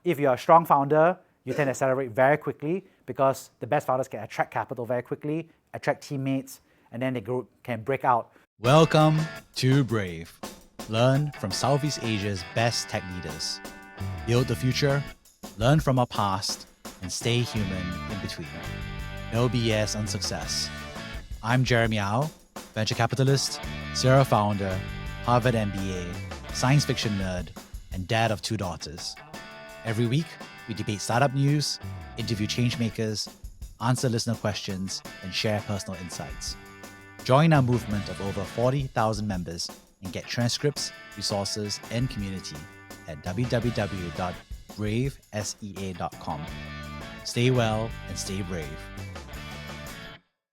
if you're a strong founder, you tend to accelerate very quickly because the best founders can attract capital very quickly, attract teammates, and then they can break out. Welcome to Brave. Learn from Southeast Asia's best tech leaders. Build the future, learn from our past, and stay human in between. No BS on success. I'm Jeremy Au, venture capitalist, serial founder, Harvard MBA, science fiction nerd, and dad of 2 daughters. Every week, we debate startup news, interview changemakers, answer listener questions, and share personal insights. Join our movement of over 40,000 members and get transcripts, resources, and community at www.bravesea.com. Stay well and stay brave.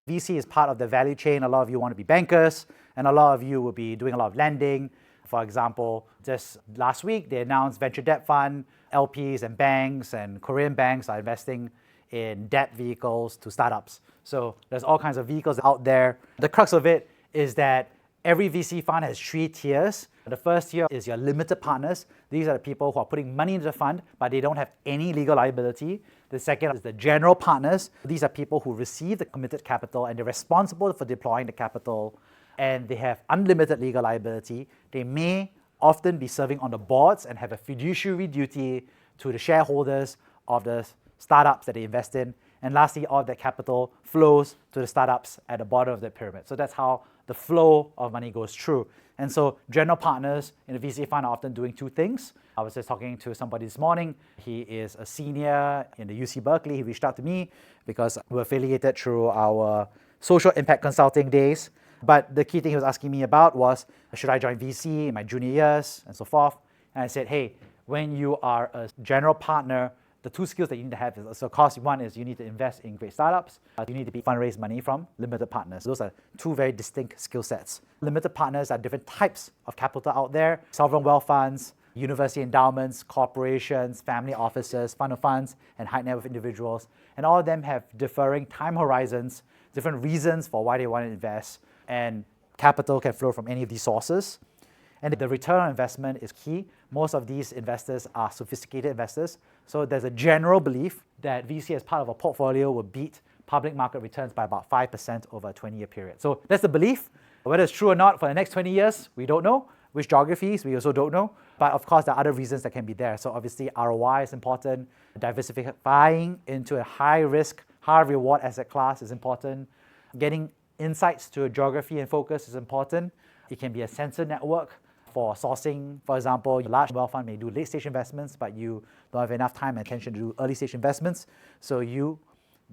VC is part of the value chain. A lot of you want to be bankers, and a lot of you will be doing a lot of lending. For example, just last week, they announced venture debt fund, LPs and banks and Korean banks are investing in debt vehicles to startups. So there's all kinds of vehicles out there. The crux of it is that every VC fund has 3 tiers. The first tier is your limited partners. These are the people who are putting money into the fund, but they don't have any legal liability. The second is the general partners. These are people who receive the committed capital and they're responsible for deploying the capital, and they have unlimited legal liability. They may often be serving on the boards and have a fiduciary duty to the shareholders of the startups that they invest in. And lastly, all that capital flows to the startups at the bottom of the pyramid. So that's how the flow of money goes through. And so general partners in a VC fund are often doing 2 things. I was just talking to somebody this morning. He is a senior in the UC Berkeley. He reached out to me because we're affiliated through our social impact consulting days. But the key thing he was asking me about was, should I join VC in my junior years and so forth? And I said, hey, when you are a general partner, the 2 skills that you need to have is, so course one is you need to invest in great startups. You need to fundraise money from limited partners. Those are 2 very distinct skill sets. Limited partners are different types of capital out there: sovereign wealth funds, university endowments, corporations, family offices, fund of funds, and high net worth individuals. And all of them have differing time horizons, different reasons for why they want to invest, and capital can flow from any of these sources. And the return on investment is key. Most of these investors are sophisticated investors. So there's a general belief that VC as part of a portfolio will beat public market returns by about 5% over a 20-year period. So that's the belief. Whether it's true or not for the next 20 years, we don't know. Which geographies, we also don't know. But of course, there are other reasons that can be there. So obviously, ROI is important. Diversifying into a high-risk, high-reward asset class is important. Getting insights to a geography and focus is important. It can be a sensor network for sourcing. For example, a large wealth fund may do late-stage investments, but you don't have enough time and attention to do early-stage investments. So you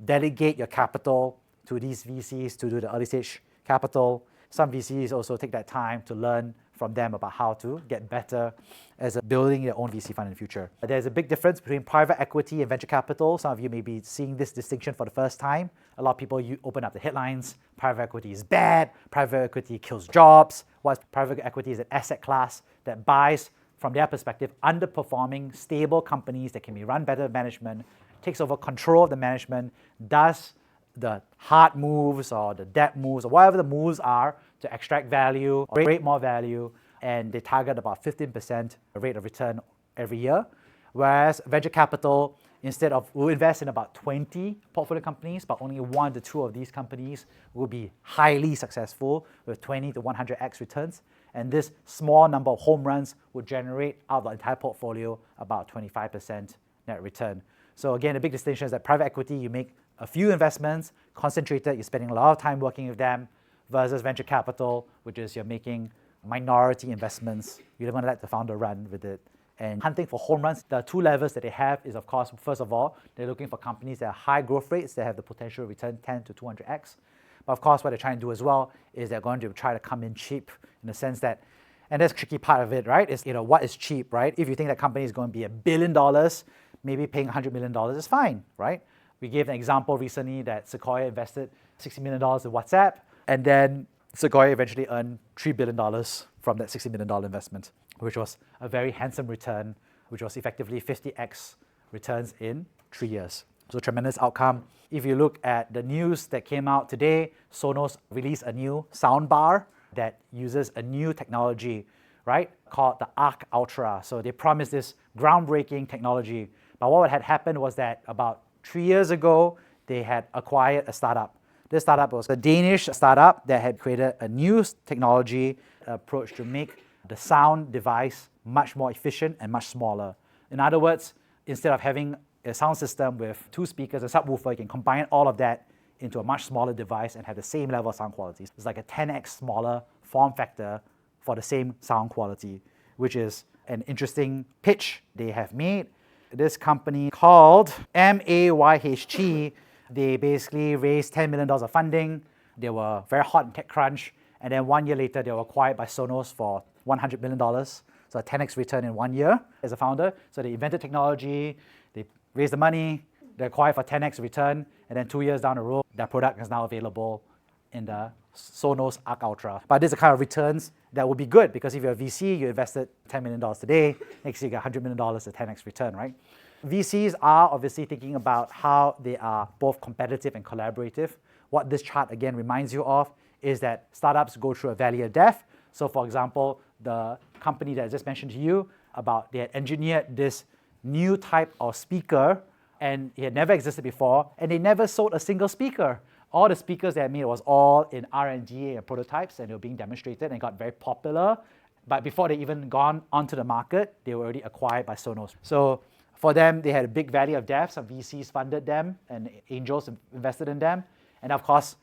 delegate your capital to these VCs to do the early-stage capital. Some VCs also take that time to learn from them about how to get better as building their own VC fund in the future. There's a big difference between private equity and venture capital. Some of you may be seeing this distinction for the first time. A lot of people, you open up the headlines, private equity is bad, private equity kills jobs. What's private equity is an asset class that buys, from their perspective, underperforming, stable companies that can be run better management, takes over control of the management, does the hard moves or the debt moves or whatever the moves are to extract value or create more value, and they target about 15% rate of return every year. Whereas venture capital, instead of, will invest in about 20 portfolio companies, but only 1 to 2 of these companies will be highly successful with 20 to 100x returns. And this small number of home runs will generate out of the entire portfolio about 25% net return. So again, the big distinction is that private equity, you make a few investments, concentrated, you're spending a lot of time working with them, versus venture capital, which is you're making minority investments. You don't want to let the founder run with it. And hunting for home runs, the 2 levels that they have is, of course, first of all, they're looking for companies that have high growth rates, that have the potential to return 10 to 200x. But of course, what they're trying to do as well is they're going to try to come in cheap in the sense that, and that's the tricky part of it, right? Is, what is cheap, right? If you think that company is going to be $1 billion, maybe paying $100 million is fine, right? We gave an example recently that Sequoia invested $60 million in WhatsApp, and then Sequoia eventually earned $3 billion from that $60 million investment, which was a very handsome return, which was effectively 50x returns in 3 years. So tremendous outcome. If you look at the news that came out today, Sonos released a new soundbar that uses a new technology, right, called the Arc Ultra. So they promised this groundbreaking technology. But what had happened was that about 3 years ago, they had acquired a startup. This startup was a Danish startup that had created a new technology approach to make the sound device much more efficient and much smaller. In other words, instead of having a sound system with 2 speakers and subwoofer, you can combine all of that into a much smaller device and have the same level of sound quality. It's like a 10x smaller form factor for the same sound quality, which is an interesting pitch they have made. This company called MAYHG, they basically raised $10 million of funding. They were very hot in TechCrunch, and then 1 year later, they were acquired by Sonos for $100 million. So a 10x return in 1 year as a founder. So they invented technology, they raised the money, they acquired for 10x return, and then 2 years down the road, their product is now available in the Sonos Arc Ultra. But this is the kind of returns that would be good, because if you're a VC, you invested $10 million today, next year you get $100 million, a 10x return, right? VCs are obviously thinking about how they are both competitive and collaborative. What this chart again reminds you of is that startups go through a valley of death. So for example, the company that I just mentioned to you about, they had engineered this new type of speaker, and it had never existed before, and they never sold a single speaker. All the speakers they had made was all in R&D and prototypes, and they were being demonstrated and got very popular. But before they even gone onto the market, they were already acquired by Sonos. So for them, they had a big valley of death. Some VCs funded them, and angels invested in them. And of course,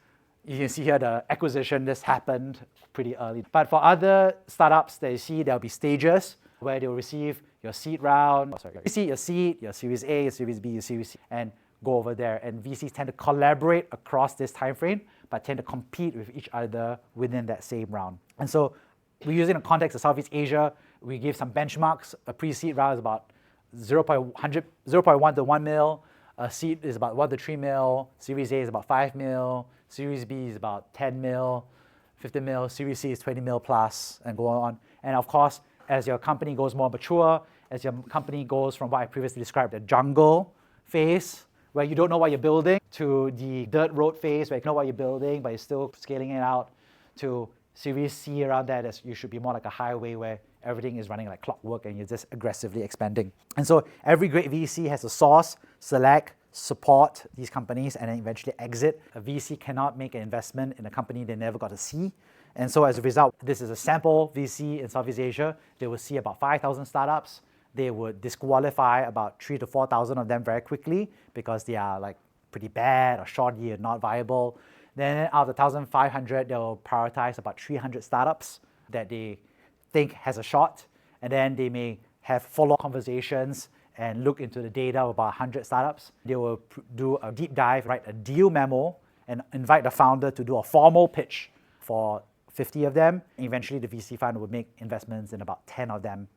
you can see here the acquisition, this happened pretty early. But for other startups that you see, there'll be stages where they'll receive your seed round, your seed, your Series A, your Series B, your Series C, and go over there. And VCs tend to collaborate across this time frame, but tend to compete with each other within that same round. And so we use it in the context of Southeast Asia. We give some benchmarks. A pre-seed round is about 0.1 to 1 mil. A seed is about 1 to 3 mil. Series A is about 5 mil. Series B is about 10 mil, 50 mil. Series C is 20 mil plus, and go on. And of course, as your company goes more mature, as your company goes from what I previously described, the jungle phase, where you don't know what you're building, to the dirt road phase, where you know what you're building, but you're still scaling it out, to Series C around that, as you should be more like a highway where everything is running like clockwork and you're just aggressively expanding. And so every great VC has to source, select, support these companies, and then eventually exit. A VC cannot make an investment in a company they never got to see. And so as a result, this is a sample VC in Southeast Asia. They will see about 5,000 startups. They would disqualify about 3,000 to 4,000 of them very quickly because they are like pretty bad or shoddy or not viable. Then out of the 1,500, they'll prioritize about 300 startups that they think has a shot. And then they may have follow-up conversations and look into the data of about 100 startups. They will do a deep dive, write a deal memo, and invite the founder to do a formal pitch for 50 of them. Eventually, the VC fund would make investments in about 10 of them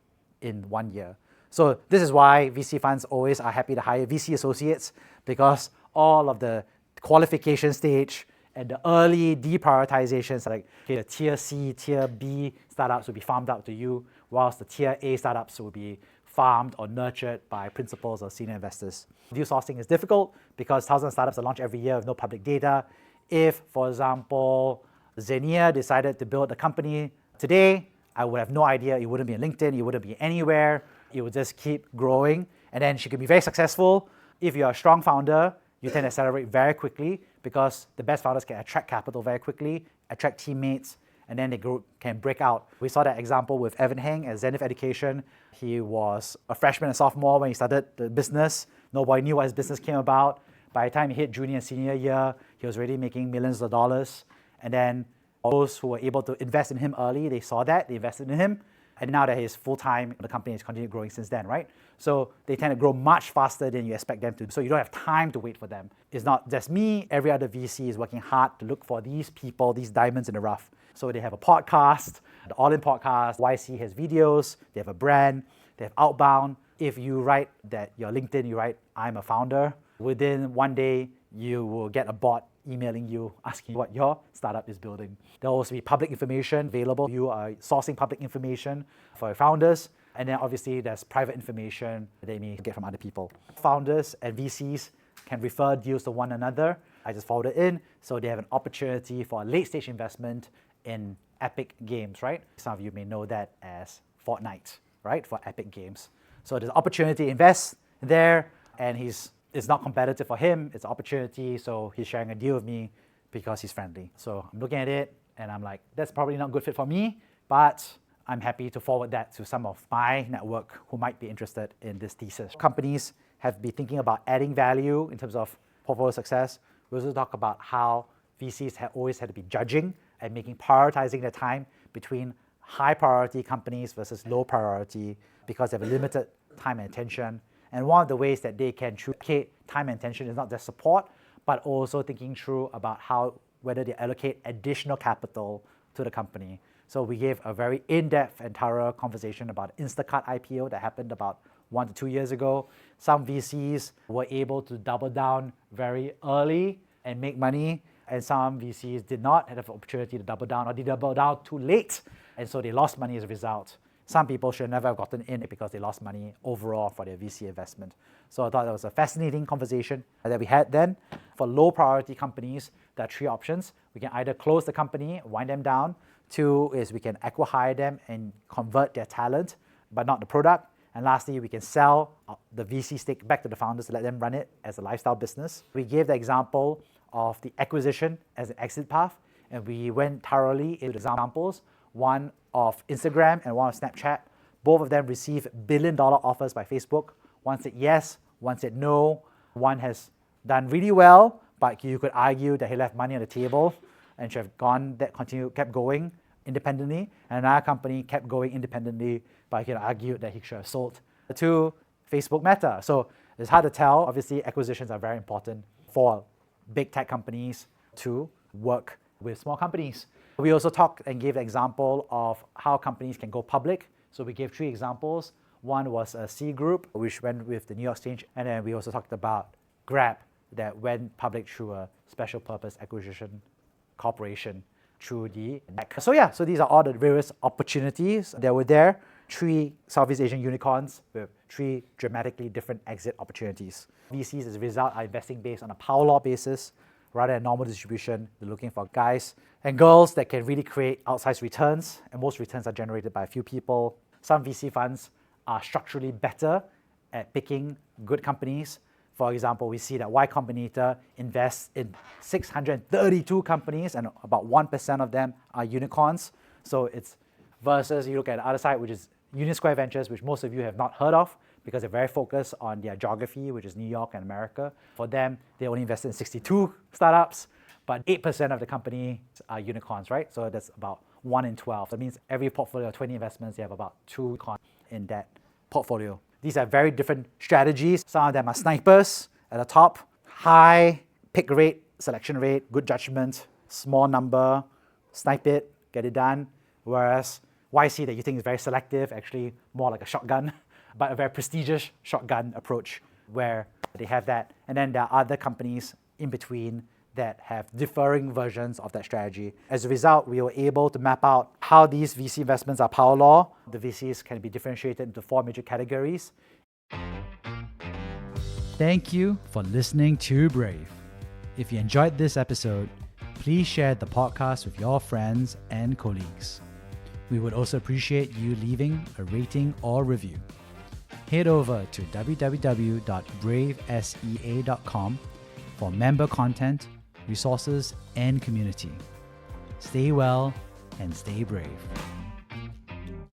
in 1 year. So this is why VC funds always are happy to hire VC associates, because all of the qualification stage and the early deprioritizations, like the tier C, tier B startups will be farmed out to you, whilst the tier A startups will be farmed or nurtured by principals or senior investors. Deal sourcing is difficult because 1,000 startups are launched every year with no public data. If, for example, Xenia decided to build a company today, I would have no idea. It wouldn't be on LinkedIn, it wouldn't be anywhere. It would just keep growing. And then she could be very successful. If you're a strong founder, you tend to accelerate very quickly because the best founders can attract capital very quickly, attract teammates, and then they can break out. We saw that example with Evan Heng at Zenith Education. He was a freshman and sophomore when he started the business. Nobody knew what his business came about. By the time he hit junior and senior year, he was already making millions of dollars. And then those who were able to invest in him early, they saw that, they invested in him. And now that he's full-time, the company has continued growing since then, right? So they tend to grow much faster than you expect them to. So you don't have time to wait for them. It's not just me. Every other VC is working hard to look for these people, these diamonds in the rough. So they have a podcast, the All-In podcast. YC has videos. They have a brand. They have outbound. If you write that your LinkedIn, you write, I'm a founder, within 1 day, you will get a bot emailing you, asking what your startup is building. There'll also be public information available. You are sourcing public information for your founders. And then obviously there's private information they may get from other people. Founders and VCs can refer deals to one another. I just followed it in. So they have an opportunity for a late stage investment in Epic Games, right? Some of you may know that as Fortnite, right? For Epic Games. So there's an opportunity to invest there, and it's not competitive for him, it's opportunity, so he's sharing a deal with me because he's friendly. So I'm looking at it and I'm like, that's probably not a good fit for me, but I'm happy to forward that to some of my network who might be interested in this thesis. Companies have been thinking about adding value in terms of portfolio success. We also talk about how VCs have always had to be judging and prioritizing their time between high priority companies versus low priority because they have a limited time and attention. And one of the ways that they can allocate time and attention is not just support, but also thinking through about whether they allocate additional capital to the company. So we gave a very in-depth and thorough conversation about Instacart IPO that happened about 1 to 2 years ago. Some VCs were able to double down very early and make money, and some VCs did not have the opportunity to double down, or they doubled down too late, and so they lost money as a result. Some people should never have gotten in because they lost money overall for their VC investment. So I thought that was a fascinating conversation that we had then. For low priority companies, there are 3 options. We can either close the company, wind them down. 2 is we can acqui-hire them and convert their talent, but not the product. And lastly, we can sell the VC stake back to the founders to let them run it as a lifestyle business. We gave the example of the acquisition as an exit path, and we went thoroughly into the examples, one of Instagram and one of Snapchat. Both of them received billion-dollar offers by Facebook. One said yes, one said no. One has done really well, but you could argue that he left money on the table and should have kept going independently. And another company kept going independently, but you could argue that he should have sold to Facebook Meta. So it's hard to tell. Obviously, acquisitions are very important for big tech companies to work with small companies. We also talked and gave an example of how companies can go public. So we gave 3 examples. One was a C Group, which went with the New York Exchange. And then we also talked about Grab that went public through a special purpose acquisition corporation through the NAC. So these are all the various opportunities that were there. 3 Southeast Asian unicorns with 3 dramatically different exit opportunities. VCs, as a result, are investing based on a power law basis rather than normal distribution. They're looking for guys and girls that can really create outsized returns, and most returns are generated by a few people. Some VC funds are structurally better at picking good companies. For example, we see that Y Combinator invests in 632 companies, and about 1% of them are unicorns. So it's versus you look at the other side, which is Square Ventures, which most of you have not heard of because they're very focused on their geography, which is New York and America. For them, they only invested in 62 startups, but 8% of the company are unicorns, right? So that's about 1 in 12. That means every portfolio of 20 investments, they have about 2 unicorns in that portfolio. These are very different strategies. Some of them are snipers at the top, high pick rate, selection rate, good judgment, small number, snipe it, get it done. Whereas YC that you think is very selective, actually more like a shotgun, but a very prestigious shotgun approach where they have that. And then there are other companies in between that have differing versions of that strategy. As a result, we were able to map out how these VC investments are power law. The VCs can be differentiated into 4 major categories. Thank you for listening to Brave. If you enjoyed this episode, please share the podcast with your friends and colleagues. We would also appreciate you leaving a rating or review. Head over to www.bravesea.com for member content, resources, and community. Stay well and stay brave.